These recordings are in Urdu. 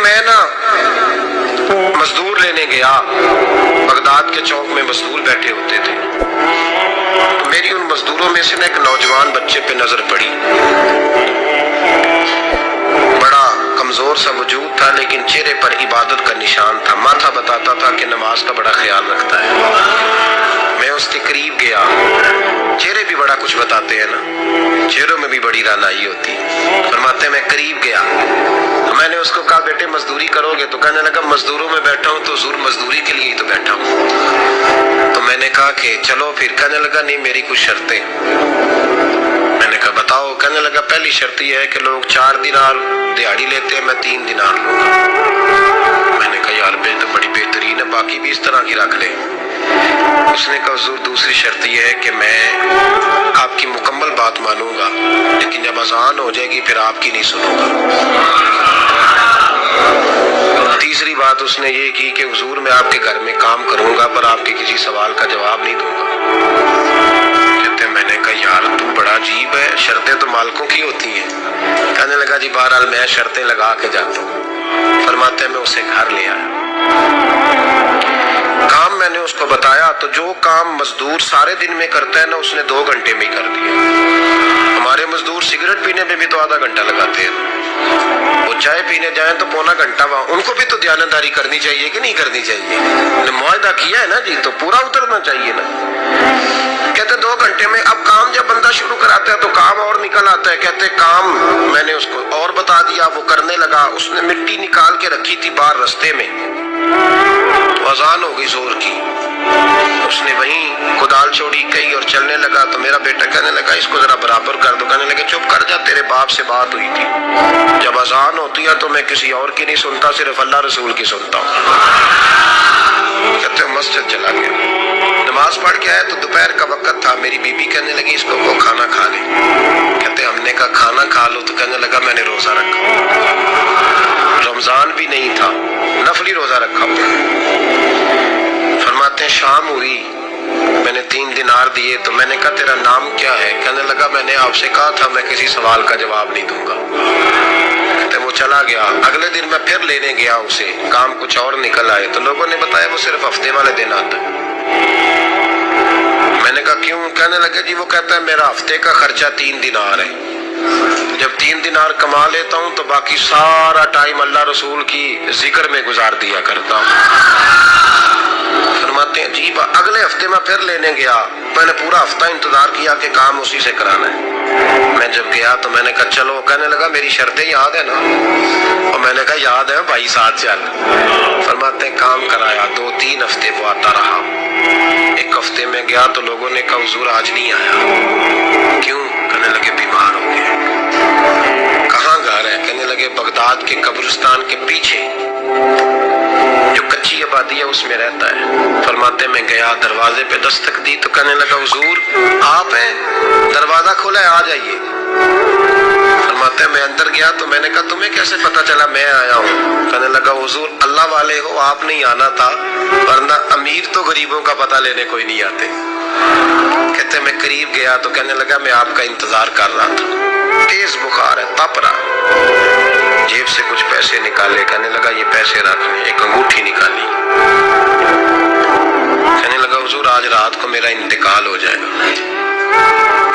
میں نا مزدور لینے گیا، بغداد کے چوک میں مزدور بیٹھے ہوتے تھے، تو میری ان مزدوروں میں سے نا ایک نوجوان بچے پہ نظر پڑی، بڑا کمزور سا وجود تھا لیکن چہرے پر عبادت کا نشان تھا، ماتھا بتاتا تھا کہ نماز کا بڑا خیال رکھتا ہے۔ میں اس کے قریب گیا، چہرے بھی بڑا کچھ بتاتے ہیں نا، چہروں میں بھی بڑی رانائی ہوتی ہے۔ فرماتے ہیں میں قریب گیا، میں نے اس کو کہا بیٹے مزدوری کرو گے؟ تو کہنے لگا مزدوروں میں بیٹھا ہوں تو حضور مزدوری کے لیے ہی تو بیٹھا ہوں۔ تو میں نے کہا کہ چلو پھر، کہنے لگا نہیں میری کچھ شرطیں۔ میں نے کہا بتاؤ؟ کہنے لگا پہلی شرط یہ ہے کہ لوگ 4 دینار دیہاڑی لیتے ہیں، میں 3 دینار لوں گا۔ میں نے کہا یار بے تو بڑی بہترین ہے، باقی بھی اس طرح کی رکھ لیں۔ اس نے کہا حضور دوسری شرط یہ ہے کہ میں آپ کی مکمل بات مانوں گا لیکن جب اذان ہو جائے گی پھر آپ کی نہیں سنوں گا۔ تیسری بات اس نے یہ کی کہ حضور میں آپ کے گھر میں کام کروں گا پر آپ کے کسی سوال کا جواب نہیں دوں گا۔ کہتے میں نے کہا یار تو بڑا عجیب ہے، شرطیں تو مالکوں کی ہوتی ہیں۔ کہنے لگا جی بہرحال میں شرطیں لگا کے جاتا ہوں۔ فرماتے ہیں میں اسے گھر لے آیا، کام میں نے اس کو بتایا تو جو کام مزدور سارے دن میں کرتا ہے نا اس نے 2 گھنٹے میں ہی کر دیا۔ ہمارے مزدور سگریٹ پینے میں بھی تو آدھا گھنٹہ لگاتے ہیں، وہ چائے پینے جائیں تو پونا گھنٹہ، وہاں ان کو بھی تو دیانتداری کرنی چاہیے کہ نہیں کرنی چاہیے؟ معاہدہ کیا ہے نا جی تو پورا اترنا چاہیے نا۔ کہتے 2 گھنٹے میں، اب کام جب بندہ شروع کراتا ہے تو کام اور نکل آتا ہے۔ کہتے کام میں نے اس کو اور بتا دیا، وہ کرنے لگا، اس نے مٹی نکال کے رکھی تھی باہر رستے میں، تو اذان ہو گئی زور کی، اس نے وہیں کدال چھوڑی کہی اور چلنے لگا۔ تو میرا بیٹا کہنے لگا اس کو ذرا برابر کر دو، کہنے لگے چپ کر جا، تیرے باپ سے بات ہوئی تھی، جب اذان ہوتی ہے تو میں کسی اور کی نہیں سنتا، صرف اللہ رسول کی سنتا ہوں۔ کہتے مسجد چلا گیا، نماز پڑھ کے آیا تو دوپہر کا وقت تھا، میری بیوی کہنے لگی اس کو وہ کھانا کھا لے۔ کہتے ہم نے کہا کھانا کھا لو، تو کہنے لگا میں نے روزہ رکھا، رمضان بھی نہیں تھا، نفلی روزہ رکھا ہوا۔ فرماتے ہیں شام ہوئی، میں نے 3 دینار دیے تو میں نے کہا تیرا نام کیا ہے؟ کہنے لگا میں نے آپ سے کہا تھا میں کسی سوال کا جواب نہیں دوں گا۔ کہتے وہ چلا گیا، اگلے دن میں پھر لینے گیا اسے، کام کچھ اور نکل آئے تو لوگوں نے بتایا وہ صرف ہفتے والے دن آتا ہے۔ میں نے کہا کیوں؟ کہنے لگے جی وہ کہتا ہے میرا ہفتے کا خرچہ 3 دینار ہے، جب 3 دینار کما لیتا ہوں تو باقی سارا ٹائم اللہ رسول کی ذکر میں گزار دیا کرتا ہوں۔ فرماتے ہیں جی اگلے ہفتے میں پھر لینے گیا، میں نے پورا ہفتہ انتظار کیا کہ کام اسی سے کرانا ہے۔ میں جب گیا تو میں نے کہا چلو، کہنے لگا میری شرطیں یاد ہے نا؟ اور میں نے کہا یاد ہے بھائی ساتھ چل۔ فرماتے ہیں کام کرایا، 2-3 ہفتے وہ آتا رہا۔ ایک ہفتے میں گیا تو لوگوں نے کہا حضور آج نہیں آیا، کیوں؟ کہنے لگے بیمار ہو گیا۔ کہاں گھر ہے؟ کہنے لگے بغداد کے قبرستان کے پیچھے جو کچی آبادی ہے اس میں رہتا ہے۔ فرماتے میں گیا، دروازے پہ دستک دی تو کہنے لگا حضور آپ ہیں؟ دروازہ کھولا ہے، آ جائیے۔ فرماتے میں اندر گیا تو میں نے کہا تمہیں کیسے پتا چلا میں آیا ہوں؟ کہنے لگا حضور اللہ والے ہو، آپ نہیں آنا تھا، ورنہ امیر تو غریبوں کا پتہ لینے کوئی نہیں آتے۔ کہتے میں قریب گیا تو کہنے لگا میں آپ کا انتظار کر رہا تھا، تیز بخار ہے، تپ رہا۔ جیب سے کچھ پیسے نکالے، کہنے لگا یہ پیسے رکھ لیں، ایک انگوٹھی نکالی، کہنے لگا حضور آج رات کو میرا انتقال ہو جائے گا،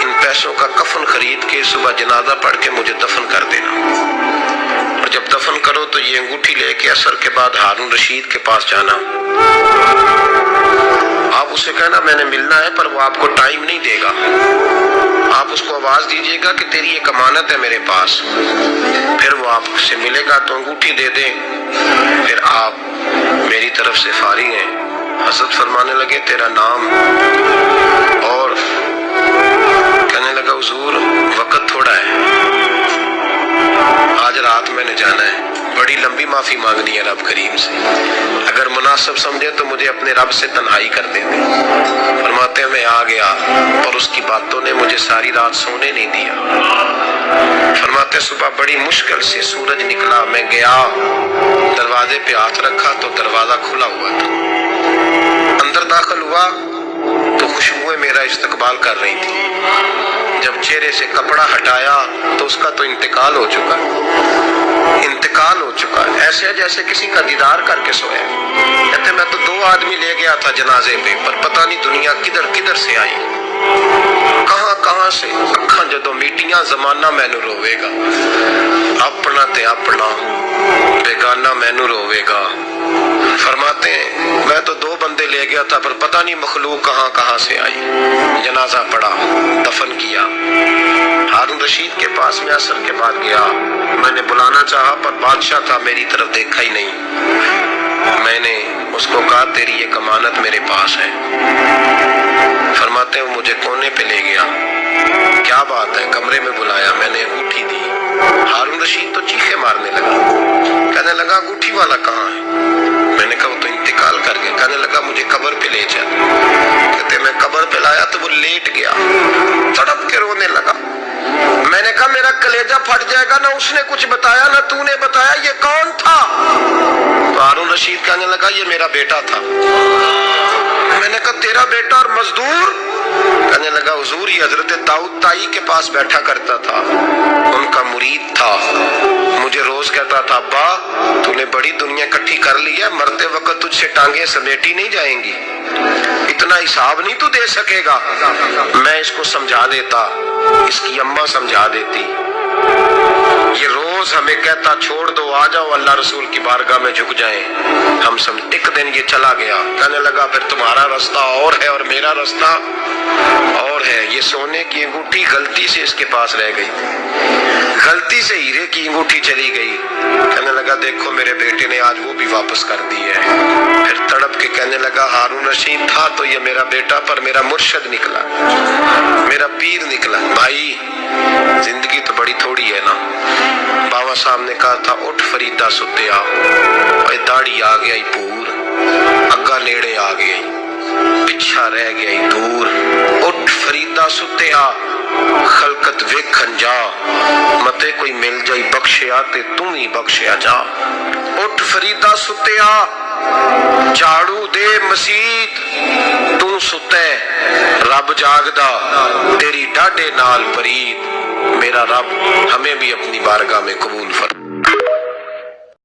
ان پیسوں کا کفن خرید کے صبح جنازہ پڑھ کے مجھے دفن کر دینا، اور جب دفن کرو تو یہ انگوٹھی لے کے عصر کے بعد ہارون رشید کے پاس جانا، آپ اسے کہنا میں نے ملنا ہے پر وہ آپ کو ٹائم نہیں دے گا، آپ اس کو آواز دیجیے گا کہ تیری ایک امانت ہے میرے پاس، پھر وہ آپ سے ملے گا تو انگوٹھی دے دیں، پھر آپ میری طرف سے فارغ ہیں۔ حضرت فرمانے لگے تیرا نام؟ اور کہنے لگا حضور وقت تھوڑا ہے، آج رات میں نے جانا ہے، بڑی لمبی معافی مانگنی ہے رب کریم سے، اگر مناسب سمجھے تو مجھے اپنے رب سے تنہائی کر دیں۔ فرماتے ہیں میں آ گیا اور اس کی باتوں نے مجھے ساری رات سونے نہیں دیا۔ فرماتے صبح بڑی مشکل سے سورج نکلا، میں گیا دروازے پہ ہاتھ رکھا تو دروازہ کھلا ہوا تھا، اندر داخل ہوا تو خوشبوئیں میرا استقبال کر رہی تھی، جب چہرے سے کپڑا ہٹایا تو اس کا تو انتقال ہو چکا، انتقال ہو چکا، ایسے ایسے ہے جیسے کسی کا دیدار کر کے سویا. کہتے میں تو 2 آدمی لے گیا تھا جنازے پہ, پر پتہ نہیں دنیا کدھر کدھر سے آئی, کہاں کہاں سے. اکھاں جدوں میٹیاں زمانہ مینوں روے گا, اپنا تے اپنا بیگانہ مینوں روے گا. فرماتے ہیں میں تو 2 بندے لے گیا تھا پر پتہ نہیں مخلوق کہاں کہاں سے آئی. جنازہ پڑا, دفن کیا. ہارون رشید کے پاس میں عصر کے بعد گیا, میں نے بلانا چاہا پر بادشاہ تھا, میری طرف دیکھا ہی نہیں. میں نے اس کو کہا تیری ایک امانت میرے پاس ہے. فرماتے ہیں مجھے کونے پہ لے گیا. کیا بات ہے؟ کمرے میں بلایا, میں نے انگوٹھی دی. ہارون رشید تو چیخے مارنے لگا, کہنے لگا انگوٹھی والا کہاں ہے؟ میں نے کہا وہ تو انتقال کر گیا. کہنے لگا مجھے قبر پہ لے چل. کہتے میں قبر پہ لایا تو وہ لیٹ گیا, تڑپ کے رونے لگا. میں نے کہا میرا کلیجہ پھٹ جائے گا, نہ اس نے کچھ بتایا نہ تو نے بتایا, یہ کون تھا؟ تو ہارون رشید کہنے لگا یہ میرا بیٹا تھا. میں نے کہا تیرا بیٹا اور مزدور؟ کہنے لگا حضور یہ حضرت داؤد تائی کے پاس بیٹھا کرتا تھا, ان کا مرید تھا. مجھے روز کہتا تھا ابا تو نے بڑی دنیا اکٹھی کر لی ہے, مرتے وقت تجھ سے ٹانگیں سمیٹی نہیں جائیں گی, اتنا حساب نہیں تو دے سکے گا. میں اس کو سمجھا دیتا, اس کی اماں سمجھا دیتی. یہ روز ہمیں کہتا چھوڑ دو, آ جاؤ اللہ رسول کی بارگاہ میں جھک جائیں. ہم سب ایک دن یہ چلا گیا. کہنے لگا پھر تمہارا رستہ اور ہے اور میرا رستہ اور ہے. یہ سونے کی انگوٹھی غلطی سے اس کے پاس رہ گئی, غلطی سے ہیرے کی انگوٹھی چلی گئی. کہنے لگا دیکھو میرے بیٹے نے آج وہ بھی واپس کر دی ہے. پھر تڑپ کے کہنے لگا ہارون رشید تھا تو یہ میرا بیٹا, پر میرا مرشد نکلا, میرا پیر نکلا. بھائی زندگی تو بڑی تھوڑی ہے نا. بابا صاحب نے کہا تھا اٹھ فریدہ ستیا, اے داڑھی آ گیا پور, اگا نیڑے آ گئی, پچھا رہ گیا دور. اٹھ فریدہ ستیا خلقت ویکھن جا, متے کوئی مل جائی بخشیا تے تم ہی بخشیا جا. اٹھ فریدہ ستیا جھاڑو دے مسیت, تو ستے رب جاگدا تیری ڈاڈے نال پرید. میرا رب ہمیں بھی اپنی بارگاہ میں قبول فرمائے.